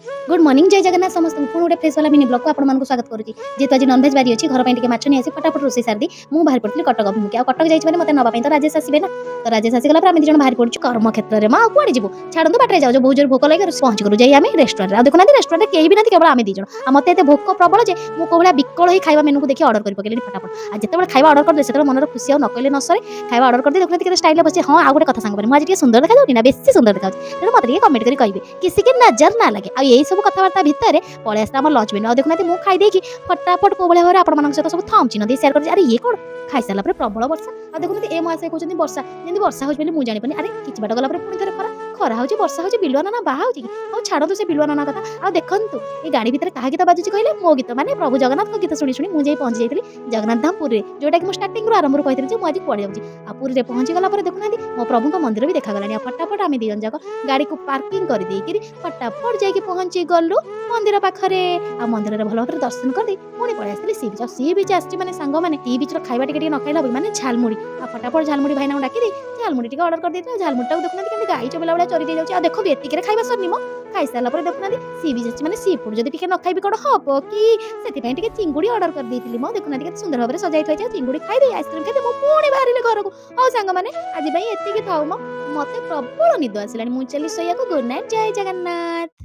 Good morning जय जगन्नाथ समस्त पुणी गोटे फ्रेश वाला मिनी ब्लॉग को आपको स्वागत करुच्ची जेहेतु आज नॉनभेज बारी अच्छी घर पर माछ नहीं आसी फटाफट रोसे सारी मुझे बाहर पड़ी कटक अभिमुखी आ कटक जाइए मतलब नापी तो राजेश आसबे ना तो राजेश आसीगला आम दिज बाहर पड़ू कर्म क्षेत्र में आ कड़े जीव छाड़ू बाटे जाऊ बहुत जोर भोक लगे पहुँच करूँ जाए रेस्टोरेंट आ देखुना रेस्टोरेंट कहीं भी ना केवल आम दिज मत भोक प्रबल जे मुझे कौन विकल ही खावा मेनू को देखिए अर्डर कर पकड़ी फटाफट आ जिते खावा अर्डर करदे से मन खुशी न कहले न सरे खावा अर्डर करदे देखते के स्टाइल बचे हाँ आ गए कथा सांग मुझे सुंदर देखा ना बेसी सुंदर देखा तेनाली मतलब कमेंट कर कहे किसी के नजर ना लगे आई सब कथबार्ता भितर पलि आसा लंच मेन्यू देखुना मुझे खाई फटाफट को भाई भाव आप सहित सब थम चिन्ह सेयार कर अरे ये कौन खाई सारा प्रबल वर्षा आ देखुना ए मासे कहते वर्षा जमी वर्षा हो मुझे जानी अरे कि बाट गला पुणी थे खरा खरा हो वर्षा हो बिलुआ नाना बाहा हो छाड़ू से बिलुआ नाना कथा आ देखु ये गाड़ी भितर क्या गीत बाजुची कहले मो गीत मैंने प्रभु जगन्नाथ गीत शुणी शुणी मुझे पहुंची जाइए जगन्नाथ धाम पुरी जोटा कि स्टार्टिंग आरंभ कही मुझे कड़े जाऊँगी आ पुरी पहुंची गला देखुना मो प्रभु मंदिर भी देखा फटाफट आम दी जन जाक गाड़ी को पार्किंग कर फटाफट जाकि पहुंची गलु मंदिर पाखरे आ मंदिर भल भाव दर्शन कर पुणी पलि आसती सी बीच सी बीच आसी मैंने सांग मैंने सी बीच खाଇବା टे न खाइला मैंने झालमुड़ी आ फटाफट झालमुड़ी भाईना डाकी झालमुड़ी अर्डर कर देता झालमुड़ी देखुना कि गाई चबला भाई चरी दे जाऊँ देखो एतिक खाଇବା सरनी मो खाई सारा देखुना सी बीच मैंने सी फुड जब टे न खाइबी कौन हम कि चिंगुड़ी अर्डर कर देती मो देखुना सुंदर भाव में सजाई थी चिंगुड़ी खाई आइसक्रीम खाई पुणी बाहर घर को हाँ सांग मैंने आज एतिक थाऊ मो मत प्रबल निद आसला मुझे चली शोया गुड नाइट जय जगन्नाथ।